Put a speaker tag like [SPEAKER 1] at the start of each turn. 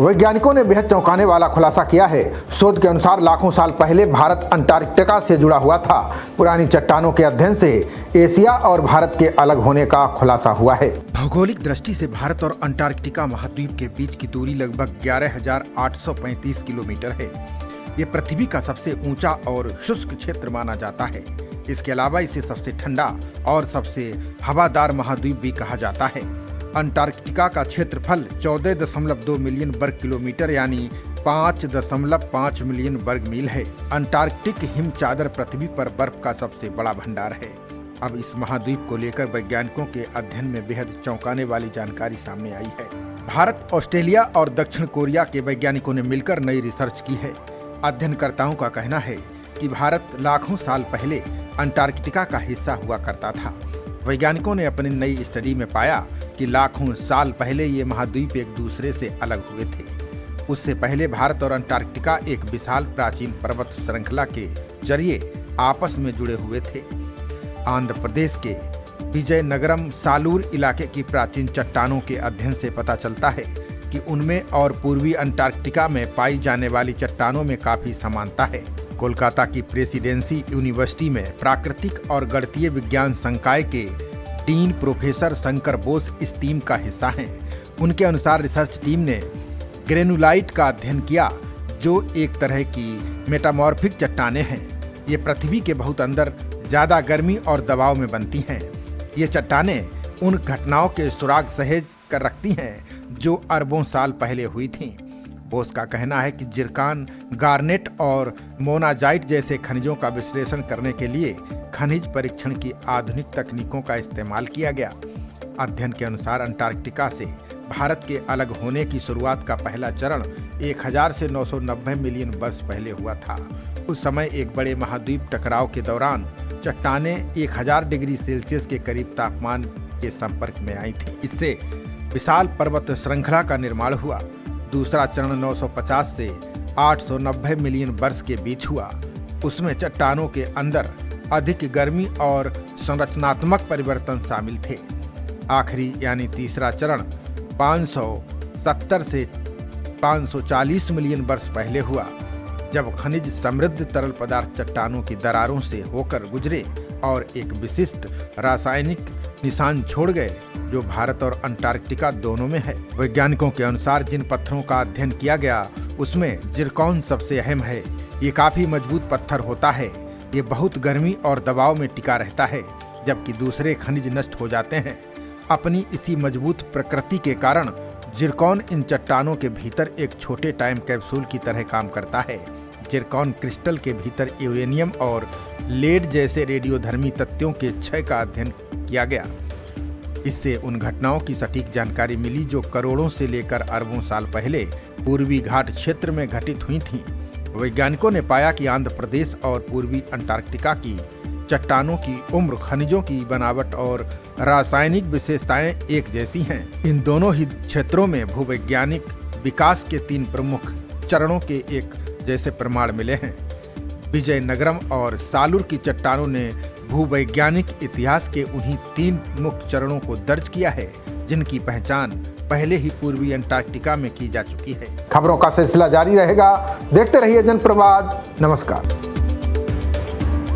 [SPEAKER 1] वैज्ञानिकों ने बेहद चौंकाने वाला खुलासा किया है। शोध के अनुसार लाखों साल पहले भारत अंटार्कटिका से जुड़ा हुआ था। पुरानी चट्टानों के अध्ययन से एशिया और भारत के अलग होने का खुलासा हुआ है।
[SPEAKER 2] भौगोलिक दृष्टि से भारत और अंटार्कटिका महाद्वीप के बीच की दूरी लगभग 11,835 किलोमीटर है। ये पृथ्वी का सबसे ऊंचा और शुष्क क्षेत्र माना जाता है। इसके अलावा इसे सबसे ठंडा और सबसे हवादार महाद्वीप भी कहा जाता है। अंटार्कटिका का क्षेत्रफल 14.2 मिलियन वर्ग किलोमीटर यानी 5.5 मिलियन वर्ग मील है। अंटार्कटिक हिम चादर पृथ्वी पर बर्फ का सबसे बड़ा भंडार है। अब इस महाद्वीप को लेकर वैज्ञानिकों के अध्ययन में बेहद चौंकाने वाली जानकारी सामने आई है। भारत, ऑस्ट्रेलिया और दक्षिण कोरिया के वैज्ञानिकों ने मिलकर नई रिसर्च की है। अध्ययनकर्ताओं का कहना है कि भारत लाखों साल पहले अंटार्कटिका का हिस्सा हुआ करता था। वैज्ञानिकों ने अपनी नई स्टडी में पाया कि लाखों साल पहले ये महाद्वीप एक दूसरे से अलग हुए थे। उससे पहले भारत और अंटार्कटिका एक विशाल प्राचीन पर्वत श्रृंखला के जरिए आपस में जुड़े हुए थे। आंध्र प्रदेश के विजयनगरम सालूर इलाके की प्राचीन चट्टानों के अध्ययन से पता चलता है कि उनमें और पूर्वी अंटार्कटिका में पाई जाने वाली चट्टानों में काफी समानता है। कोलकाता की प्रेसिडेंसी यूनिवर्सिटी में प्राकृतिक और गणितीय विज्ञान संकाय के डीन प्रोफेसर शंकर बोस इस टीम का हिस्सा हैं। उनके अनुसार रिसर्च टीम ने ग्रेनुलाइट का अध्ययन किया, जो एक तरह की मेटामॉर्फिक चट्टानें हैं। ये पृथ्वी के बहुत अंदर ज्यादा गर्मी और दबाव में बनती हैं। ये चट्टानें उन घटनाओं के सुराग सहेज कर रखती हैं जो अरबों साल पहले हुई थीं। बोस का कहना है कि जिरकान, गार्नेट और मोनाजाइट जैसे खनिजों का विश्लेषण करने के लिए खनिज परीक्षण की आधुनिक तकनीकों का इस्तेमाल किया गया। अध्ययन के अनुसार अंटार्कटिका से भारत के अलग होने की शुरुआत का पहला चरण 1000 से 990 मिलियन वर्ष पहले हुआ था। उस समय एक बड़े महाद्वीप टकराव के दौरान चट्टानें 1000 डिग्री सेल्सियस के करीब तापमान के संपर्क में आई थी। इससे विशाल पर्वत श्रृंखला का निर्माण हुआ। दूसरा चरण 950 से 890 मिलियन वर्ष के बीच हुआ। उसमें चट्टानों के अंदर अधिक गर्मी और संरचनात्मक परिवर्तन शामिल थे। आखिरी यानी तीसरा चरण 570 से 540 मिलियन वर्ष पहले हुआ, जब खनिज समृद्ध तरल पदार्थ चट्टानों की दरारों से होकर गुजरे और एक विशिष्ट रासायनिक निशान छोड़ गए जो भारत और अंटार्कटिका दोनों में है। वैज्ञानिकों के अनुसार जिन पत्थरों का अध्ययन किया गया उसमें जिरकॉन सबसे अहम है। ये काफी मजबूत पत्थर होता है। ये बहुत गर्मी और दबाव में टिका रहता है, जबकि दूसरे खनिज नष्ट हो जाते हैं। अपनी इसी मजबूत प्रकृति के कारण जिरकॉन इन चट्टानों के भीतर एक छोटे टाइम कैप्सूल की तरह काम करता है। जिरकॉन क्रिस्टल के भीतर यूरेनियम और लेड जैसे रेडियोधर्मी तत्वों के क्षय का अध्ययन किया गया। इससे उन घटनाओं की सटीक जानकारी मिली जो करोड़ों से लेकर अरबों साल पहले पूर्वी घाट क्षेत्र में घटित हुई थीं। वैज्ञानिकों ने पाया कि आंध्र प्रदेश और पूर्वी अंटार्कटिका की चट्टानों की उम्र, खनिजों की बनावट और रासायनिक विशेषताएं एक जैसी हैं। इन दोनों ही क्षेत्रों में भूवैज्ञानिक विकास के 3 प्रमुख चरणों के एक जैसे प्रमाण मिले हैं। विजयनगरम और सालूर की चट्टानों ने भूवैज्ञानिक इतिहास के उन्हीं 3 मुख्य चरणों को दर्ज किया है, जिनकी पहचान पहले ही पूर्वी अंटार्कटिका में की जा चुकी है।
[SPEAKER 1] खबरों का सिलसिला जारी रहेगा। देखते रहिए जनप्रवाद। नमस्कार।